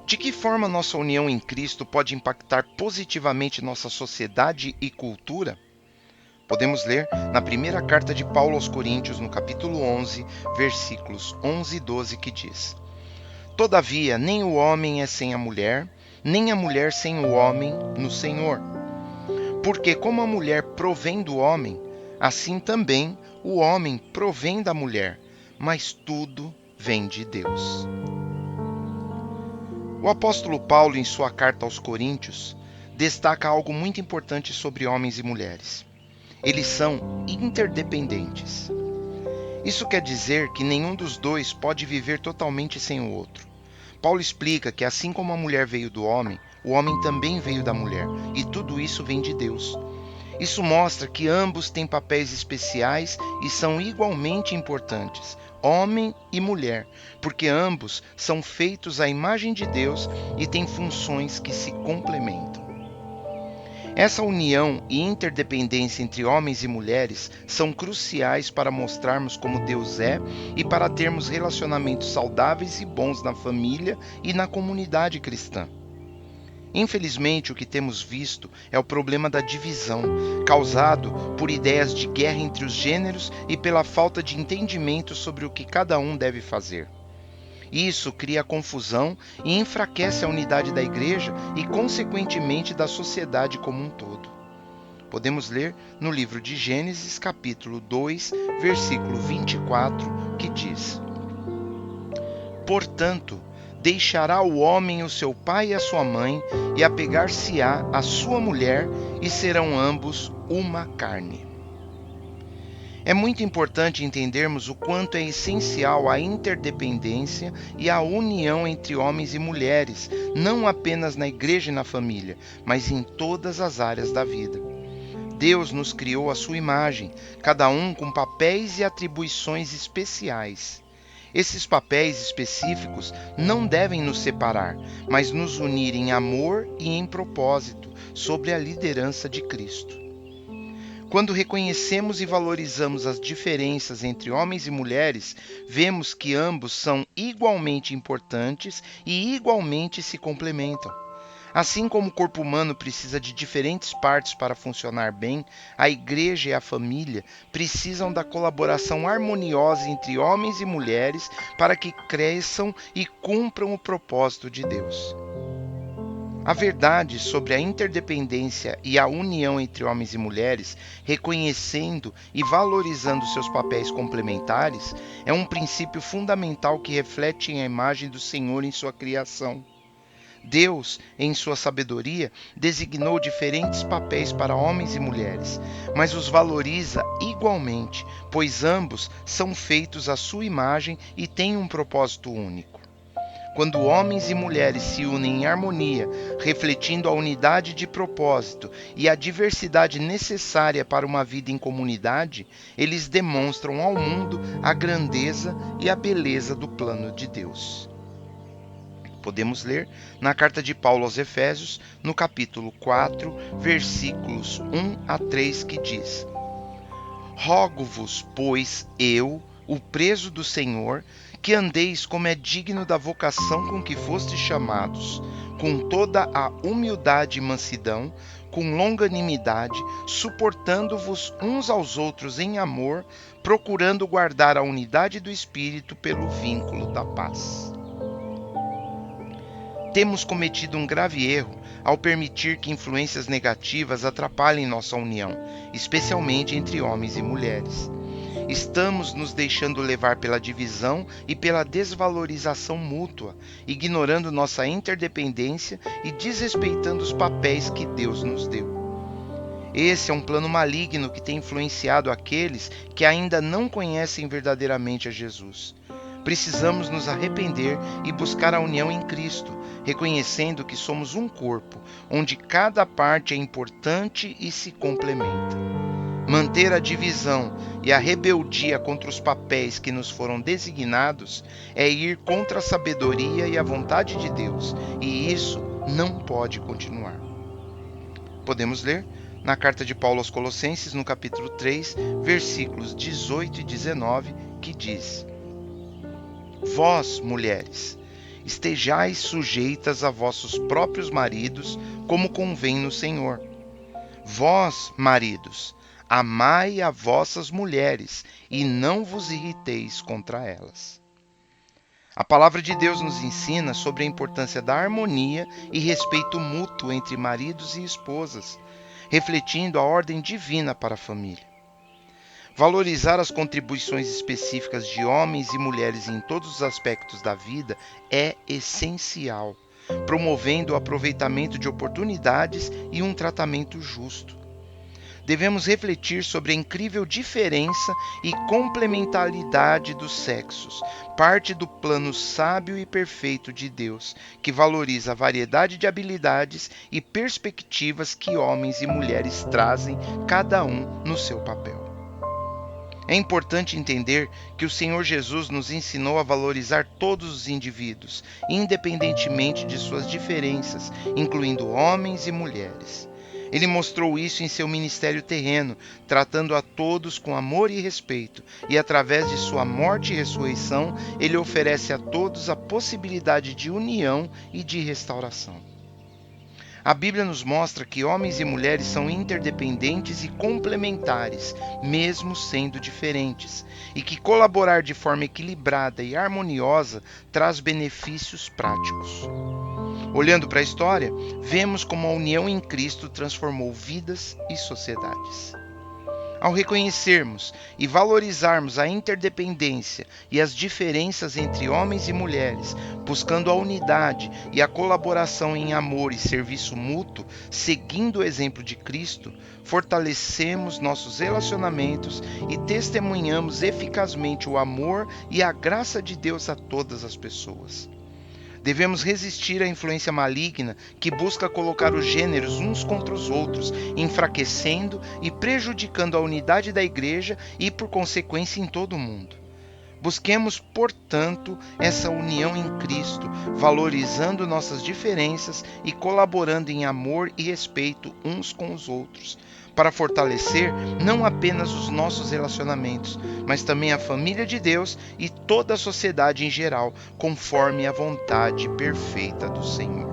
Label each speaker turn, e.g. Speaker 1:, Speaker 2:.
Speaker 1: De que forma nossa união em Cristo pode impactar positivamente nossa sociedade e cultura? Podemos ler na primeira carta de Paulo aos Coríntios, no capítulo 11, versículos 11 e 12, que diz: Todavia, nem o homem é sem a mulher, nem a mulher sem o homem no Senhor. Porque como a mulher provém do homem, assim também o homem provém da mulher, mas tudo vem de Deus. O apóstolo Paulo, em sua carta aos Coríntios, destaca algo muito importante sobre homens e mulheres. Eles são interdependentes. Isso quer dizer que nenhum dos dois pode viver totalmente sem o outro. Paulo explica que assim como a mulher veio do homem, o homem também veio da mulher, e tudo isso vem de Deus. Isso mostra que ambos têm papéis especiais e são igualmente importantes, homem e mulher, porque ambos são feitos à imagem de Deus e têm funções que se complementam. Essa união e interdependência entre homens e mulheres são cruciais para mostrarmos como Deus é e para termos relacionamentos saudáveis e bons na família e na comunidade cristã. Infelizmente, o que temos visto é o problema da divisão, causado por ideias de guerra entre os gêneros e pela falta de entendimento sobre o que cada um deve fazer. Isso cria confusão e enfraquece a unidade da igreja e, consequentemente, da sociedade como um todo. Podemos ler no livro de Gênesis, capítulo 2, versículo 24, que diz: Portanto, deixará o homem o seu pai e a sua mãe, e apegar-se-á à sua mulher, e serão ambos uma carne. É muito importante entendermos o quanto é essencial a interdependência e a união entre homens e mulheres, não apenas na igreja e na família, mas em todas as áreas da vida. Deus nos criou à sua imagem, cada um com papéis e atribuições especiais. Esses papéis específicos não devem nos separar, mas nos unir em amor e em propósito, sob a liderança de Cristo. Quando reconhecemos e valorizamos as diferenças entre homens e mulheres, vemos que ambos são igualmente importantes e igualmente se complementam. Assim como o corpo humano precisa de diferentes partes para funcionar bem, a igreja e a família precisam da colaboração harmoniosa entre homens e mulheres para que cresçam e cumpram o propósito de Deus. A verdade sobre a interdependência e a união entre homens e mulheres, reconhecendo e valorizando seus papéis complementares, é um princípio fundamental que reflete a imagem do Senhor em sua criação. Deus, em sua sabedoria, designou diferentes papéis para homens e mulheres, mas os valoriza igualmente, pois ambos são feitos à sua imagem e têm um propósito único. Quando homens e mulheres se unem em harmonia, refletindo a unidade de propósito e a diversidade necessária para uma vida em comunidade, eles demonstram ao mundo a grandeza e a beleza do plano de Deus. Podemos ler na carta de Paulo aos Efésios, no capítulo 4, versículos 1 a 3, que diz: Rogo-vos, pois, eu, o preso do Senhor, que andeis como é digno da vocação com que fostes chamados, com toda a humildade e mansidão, com longanimidade, suportando-vos uns aos outros em amor, procurando guardar a unidade do Espírito pelo vínculo da paz. Temos cometido um grave erro ao permitir que influências negativas atrapalhem nossa união, especialmente entre homens e mulheres. Estamos nos deixando levar pela divisão e pela desvalorização mútua, ignorando nossa interdependência e desrespeitando os papéis que Deus nos deu. Esse é um plano maligno que tem influenciado aqueles que ainda não conhecem verdadeiramente a Jesus. Precisamos nos arrepender e buscar a união em Cristo, reconhecendo que somos um corpo, onde cada parte é importante e se complementa. Manter a divisão e a rebeldia contra os papéis que nos foram designados é ir contra a sabedoria e a vontade de Deus, e isso não pode continuar. Podemos ler na carta de Paulo aos Colossenses, no capítulo 3, versículos 18 e 19, que diz: Vós, mulheres, estejais sujeitas a vossos próprios maridos, como convém no Senhor. Vós, maridos, amai a vossas mulheres, e não vos irriteis contra elas. A palavra de Deus nos ensina sobre a importância da harmonia e respeito mútuo entre maridos e esposas, refletindo a ordem divina para a família. Valorizar as contribuições específicas de homens e mulheres em todos os aspectos da vida é essencial, promovendo o aproveitamento de oportunidades e um tratamento justo. Devemos refletir sobre a incrível diferença e complementaridade dos sexos, parte do plano sábio e perfeito de Deus, que valoriza a variedade de habilidades e perspectivas que homens e mulheres trazem, cada um no seu papel. É importante entender que o Senhor Jesus nos ensinou a valorizar todos os indivíduos, independentemente de suas diferenças, incluindo homens e mulheres. Ele mostrou isso em seu ministério terreno, tratando a todos com amor e respeito, e através de sua morte e ressurreição, ele oferece a todos a possibilidade de união e de restauração. A Bíblia nos mostra que homens e mulheres são interdependentes e complementares, mesmo sendo diferentes, e que colaborar de forma equilibrada e harmoniosa traz benefícios práticos. Olhando para a história, vemos como a união em Cristo transformou vidas e sociedades. Ao reconhecermos e valorizarmos a interdependência e as diferenças entre homens e mulheres, buscando a unidade e a colaboração em amor e serviço mútuo, seguindo o exemplo de Cristo, fortalecemos nossos relacionamentos e testemunhamos eficazmente o amor e a graça de Deus a todas as pessoas. Devemos resistir à influência maligna que busca colocar os gêneros uns contra os outros, enfraquecendo e prejudicando a unidade da igreja e, por consequência, em todo o mundo. Busquemos, portanto, essa união em Cristo, valorizando nossas diferenças e colaborando em amor e respeito uns com os outros, para fortalecer não apenas os nossos relacionamentos, mas também a família de Deus e toda a sociedade em geral, conforme a vontade perfeita do Senhor.